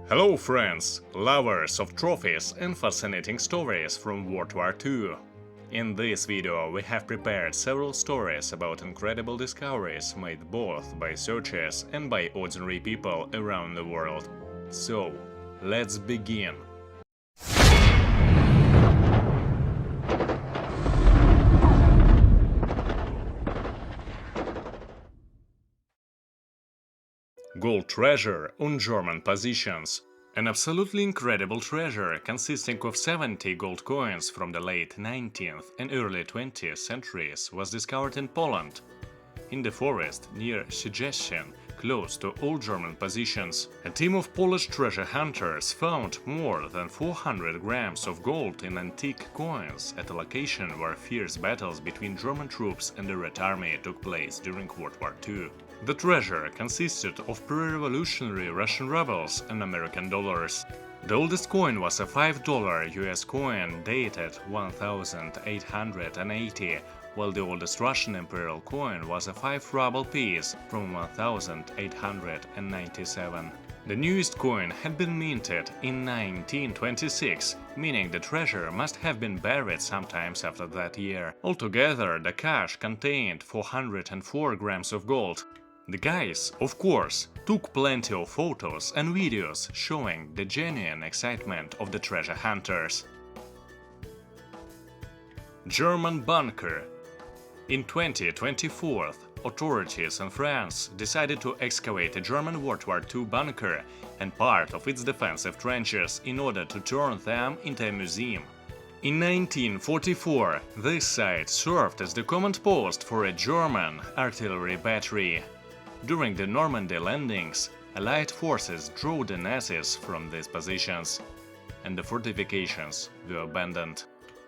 Hello friends, lovers of trophies and fascinating stories from World War II. In this video we have prepared several stories about incredible discoveries made both by searchers and by ordinary people around the world. So, let's begin. Gold treasure on German positions. An absolutely incredible treasure consisting of 70 gold coins from the late 19th and early 20th centuries was discovered in Poland, in the forest near Szczecin, close to all German positions. A team of Polish treasure hunters found more than 400 grams of gold in antique coins at a location where fierce battles between German troops and the Red Army took place during World War II. The treasure consisted of pre-revolutionary Russian rubles and American dollars. The oldest coin was a $5 US coin dated 1880, while the oldest Russian imperial coin was a 5-ruble piece from 1897. The newest coin had been minted in 1926, meaning the treasure must have been buried sometimes after that year. Altogether, the cache contained 404 grams of gold. The guys, of course, took plenty of photos and videos showing the genuine excitement of the treasure hunters. German bunker. In 2024, authorities in France decided to excavate a German World War II bunker and part of its defensive trenches in order to turn them into a museum. In 1944, this site served as the command post for a German artillery battery. During the Normandy landings, Allied forces drove the Nazis from these positions, and the fortifications were abandoned.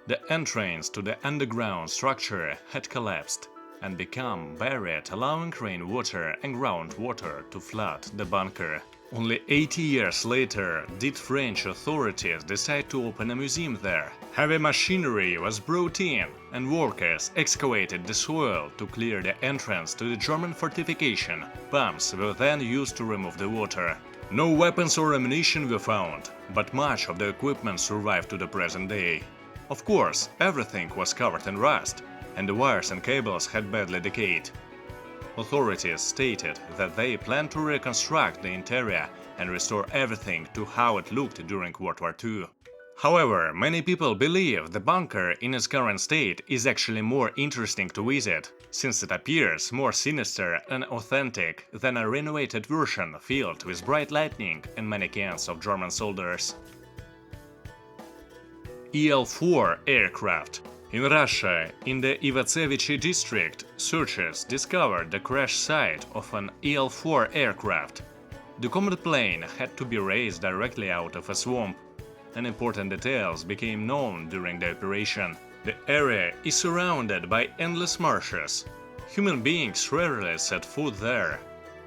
The entrance to the underground structure had collapsed and become buried, allowing rainwater and groundwater to flood the bunker. Only 80 years later did French authorities decide to open a museum there. Heavy machinery was brought in and workers excavated the soil to clear the entrance to the German fortification. Pumps were then used to remove the water. No weapons or ammunition were found, but much of the equipment survived to the present day. Of course, everything was covered in rust, and the wires and cables had badly decayed. Authorities stated that they planned to reconstruct the interior and restore everything to how it looked during World War II. However, many people believe the bunker in its current state is actually more interesting to visit, since it appears more sinister and authentic than a renovated version filled with bright lightning and mannequins of German soldiers. Il-4 aircraft. In Russia, in the Wwii district, searchers discovered the crash site of an Il-4 aircraft. The command plane had to be raised directly out of a swamp, and important details became known during the operation. The area is surrounded by endless marshes. Human beings rarely set foot there.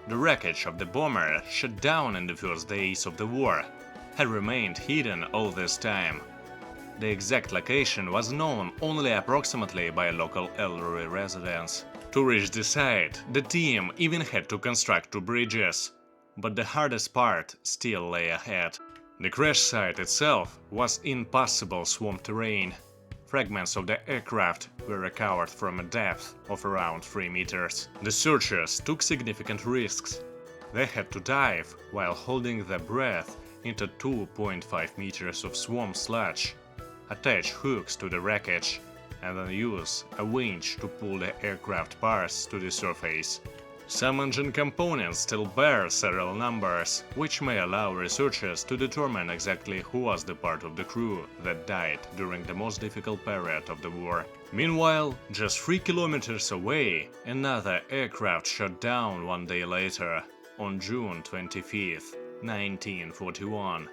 The wreckage of the bomber, shot down in the first days of the war, had remained hidden all this time. The exact location was known only approximately by local elderly residents. To reach the site, the team even had to construct 2 bridges. But the hardest part still lay ahead. The crash site itself was impassable swamp terrain. Fragments of the aircraft were recovered from a depth of around 3 meters. The searchers took significant risks. They had to dive while holding their breath into 2.5 meters of swamp sludge, attach hooks to the wreckage, and then use a winch to pull the aircraft parts to the surface. Some engine components still bear serial numbers, which may allow researchers to determine exactly who was the part of the crew that died during the most difficult period of the war. Meanwhile, just 3 kilometers away, another aircraft shot down 1 day later, on June 25, 1941,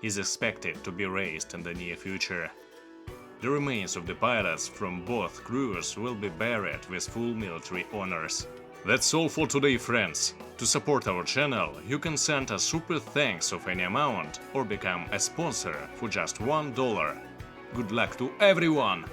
is expected to be raised in the near future. The remains of the pilots from both crews will be buried with full military honors. That's all for today, friends. To support our channel, you can send a super thanks of any amount or become a sponsor for just $1. Good luck to everyone!